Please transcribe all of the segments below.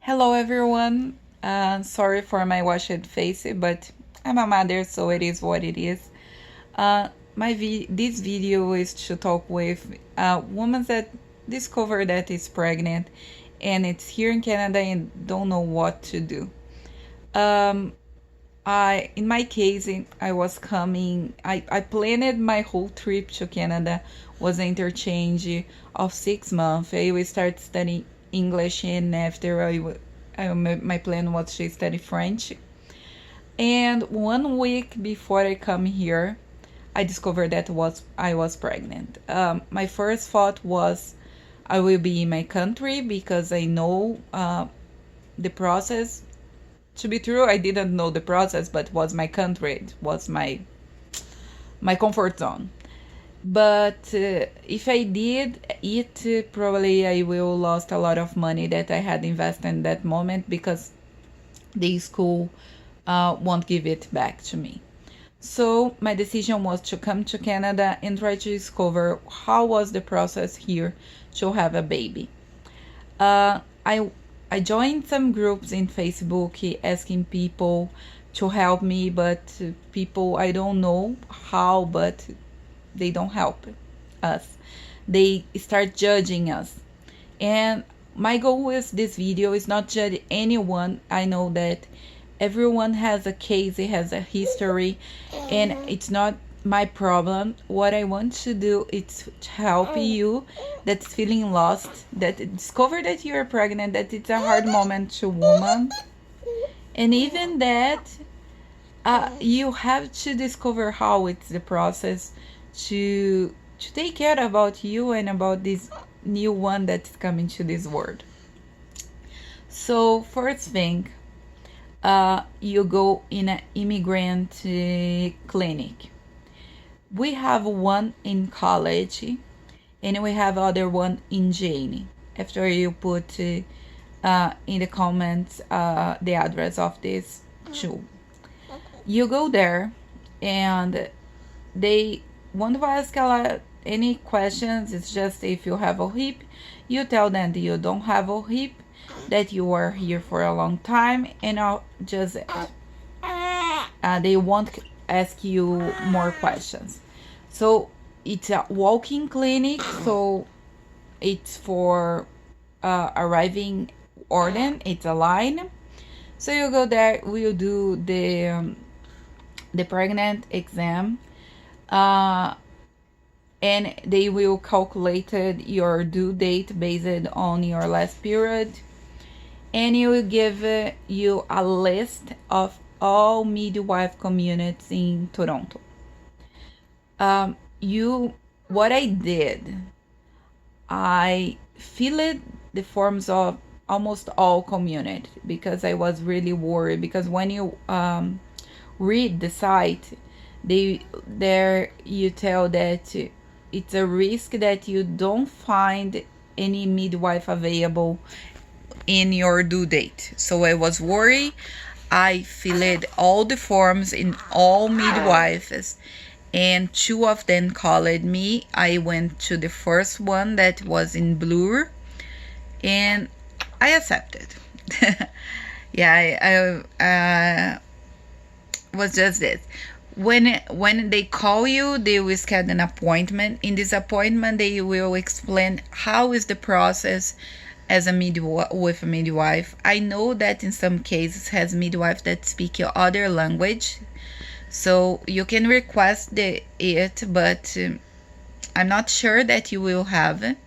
Hello everyone. Sorry for my washed face, but I'm a mother, so it is what it is. This video is to talk with a woman that discovered that is pregnant, and it's here in Canada and don't know what to do. Um, in my case, I was coming. I planned my whole trip to Canada was an interchange of 6 months. I will start studying English, and after my plan was to study French. And 1 week before I come here, I discovered that I was pregnant. My first thought was I will be in my country because I know the process. To be true, I didn't know the process, but was my country. It was my comfort zone. But if I did it, probably I will lost a lot of money that I had invested in that moment because the school won't give it back to me. So my decision was to come to Canada and try to discover how was the process here to have a baby. Uh, I I joined some groups in Facebook asking people to help me, but people I don't know how, but they don't help us. They start judging us. And my goal with this video is not judge anyone. I know that everyone has a case, it has a history, and it's not my problem. What I want to do is to help you that's feeling lost, that discover that you're pregnant, that it's a hard moment to woman, and even that you have to discover how it's the process to take care about you and about this new one that's coming to this world. So first thing, you go in an immigrant clinic. We have one in college and we have other one in Jane. After you put in the comments the address of this two, you go there and they won't ask any questions. It's just if you have OHIP, you tell them that you don't have OHIP, that you are here for a long time, and I'll just they won't ask you more questions. So it's a walk-in clinic, so it's for arriving order. It's a line. So you go there, we'll do the pregnant exam, and they will calculate your due date based on your last period, and you will give you a list of all midwife communities in Toronto. What I did, I filled the forms of almost all community because I was really worried, because when you read the site, you tell that it's a risk that you don't find any midwife available in your due date. So I was worried. I filled all the forms in all midwives, and two of them called me. I went to the first one that was in Bloor, and I accepted. Yeah, I was just this. When they call you, they will schedule an appointment. In this appointment, they will explain how is the process as a with a midwife. I know that in some cases has midwife that speak your other language, so you can request it, but I'm not sure that you will have.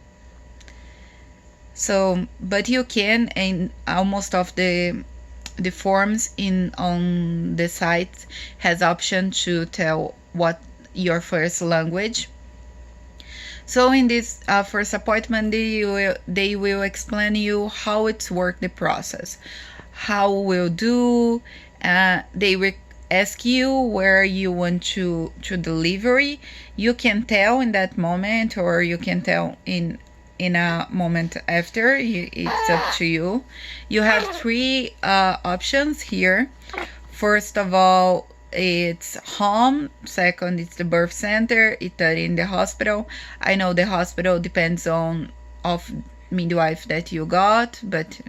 So, but you can, and almost of the forms in on the site has option to tell what your first language. So in this first appointment, they will explain you how it's work the process, how we'll do. They will ask you where you want to delivery. You can tell in that moment, or you can tell in a moment after. It's up to you. You have three options here. First of all, it's home. Second, it's the birth center. Third, in the hospital. I know the hospital depends on of midwife that you got, but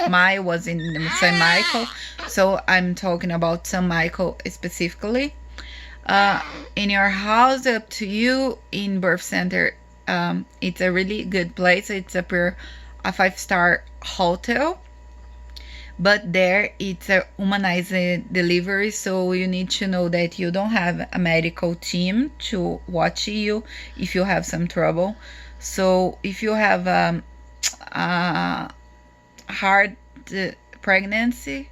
My was in St. Michael, so I'm talking about St. Michael specifically. Uh, in your house, up to you. In birth center, it's a really good place. It's a 5-star hotel, but there it's a humanized delivery, so you need to know that you don't have a medical team to watch you if you have some trouble. So if you have a hard pregnancy,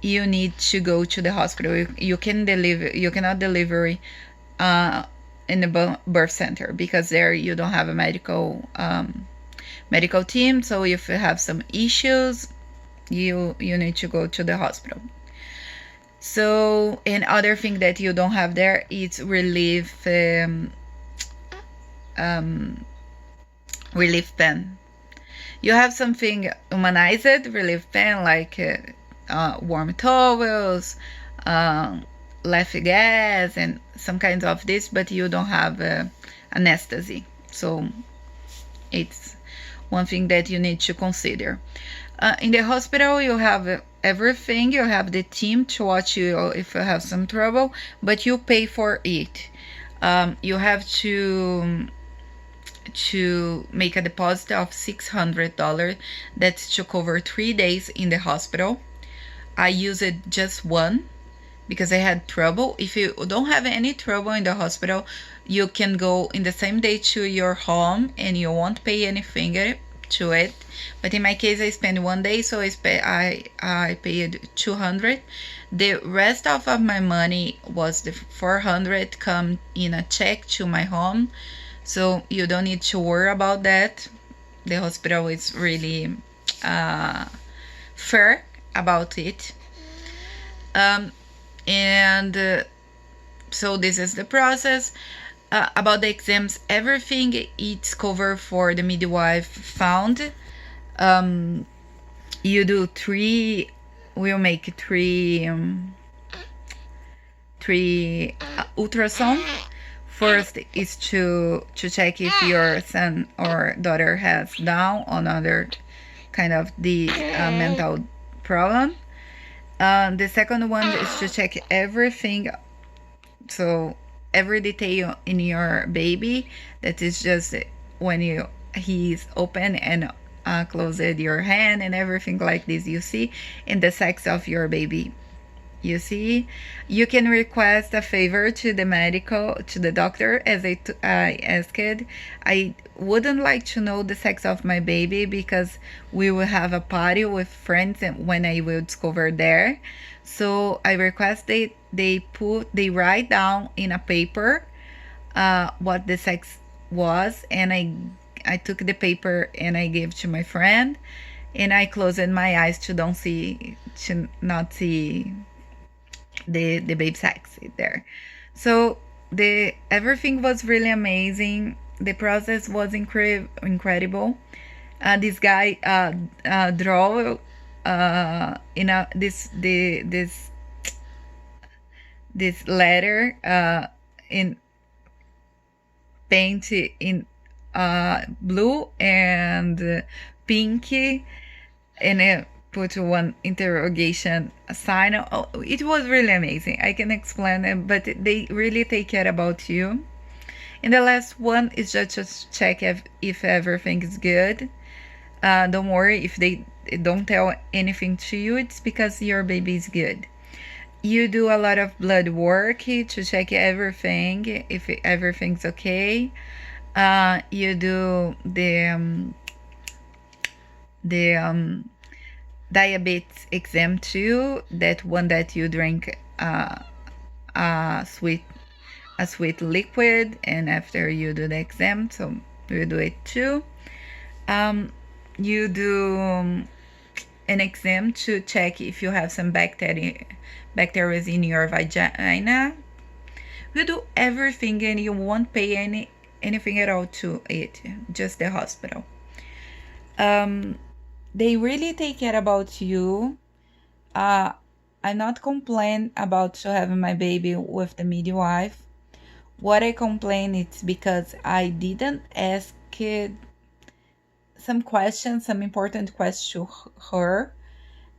you need to go to the hospital. You can deliver. You cannot deliver uh, in the birth center because there you don't have a medical team. So if you have some issues, you need to go to the hospital. So, and other thing that you don't have there is relief pen. You have something humanized relief pen like warm towels, laugh gas, and some kinds of this, but you don't have anesthesia. So it's one thing that you need to consider. In the hospital, you have everything. You have the team to watch you if you have some trouble, but you pay for it. You have to make a deposit of $600. That's to cover 3 days in the hospital. I used just one because I had trouble. If you don't have any trouble in the hospital, you can go in the same day to your home and you won't pay anything to it. But in my case, I spent 1 day, so I paid $200. The rest of my money was the $400 come in a check to my home, so you don't need to worry about that. The hospital is really fair about it. And so this is the process. About the exams, everything it's covered for the midwife found. You do three. We'll make three ultrasound. First is to check if your son or daughter has Down or other kind of the mental problem. The second one is to check everything, so every detail in your baby. That is just when he's open and closed your hand and everything like this, you see, and the sex of your baby. You see, you can request a favor to the doctor, as I asked. I wouldn't like to know the sex of my baby because we will have a party with friends and when I will discover there. So I request they write down in a paper what the sex was, and I took the paper and I gave to my friend, and I closed my eyes to not see the baby sex there. So everything was really amazing. The process was incredible. This guy draw this letter in paint in blue and pink, and put one interrogation sign. Oh, it was really amazing. I can explain it, but they really take care about you. And the last one is just to check if everything is good. Don't worry if they don't tell anything to you. It's because your baby is good. You do a lot of blood work to check everything, if everything's okay. You do the diabetes exam too. That one that you drink a sweet liquid, and after you do the exam, so you do it too. You do an exam to check if you have some bacteria in your vagina. You do everything and you won't pay anything at all to it, just the hospital. They really take care about you. I not complain about to having my baby with the midwife. What I complain it's because I didn't ask some questions, some important questions to her.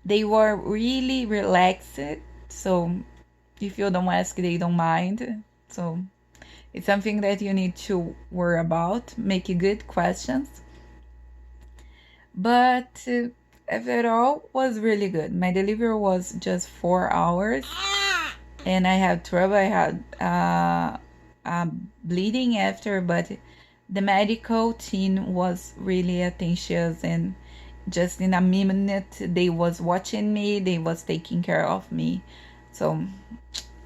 They were really relaxed, so if you don't ask, they don't mind. So it's something that you need to worry about, make good questions. But after all, was really good. My delivery was just 4 hours, and I had trouble. I had bleeding after, but the medical team was really attention, and just in a minute they was watching me, they was taking care of me. So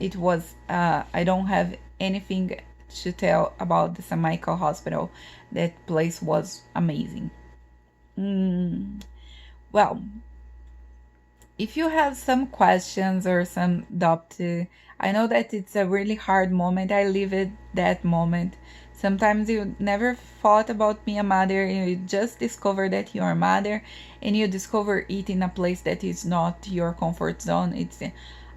it was I don't have anything to tell about the St. Michael Hospital. That place was amazing. Well, if you have some questions or some doubt, I know that it's a really hard moment. I live it that moment. Sometimes you never thought about being a mother, and you just discover that you're a mother, and you discover it in a place that is not your comfort zone. It's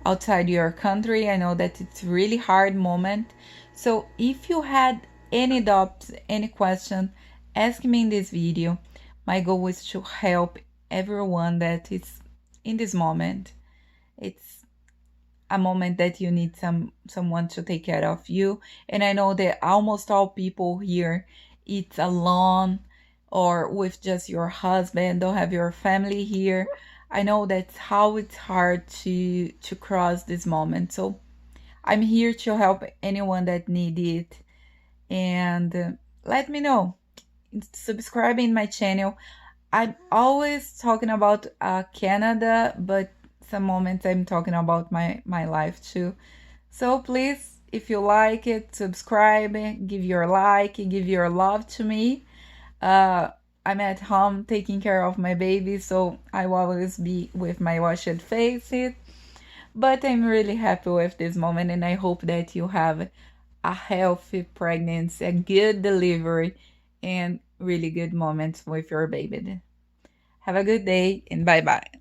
outside your country. I know that it's really hard moment. So if you had any doubts, any question, ask me in this video. My goal is to help everyone that is in this moment. It's a moment that you need someone to take care of you, and I know that almost all people here, it's alone or with just your husband, don't have your family here. I know that's how it's hard to cross this moment. So I'm here to help anyone that need it. And let me know, subscribe in my channel. I'm always talking about Canada, but some moments I'm talking about my life too. So please, if you like it, subscribe, give your like, give your love to me. Uh, I'm at home taking care of my baby, so I will always be with my washed face. But I'm really happy with this moment, and I hope that you have a healthy pregnancy, a good delivery, and really good moments with your baby. Have a good day, and bye bye.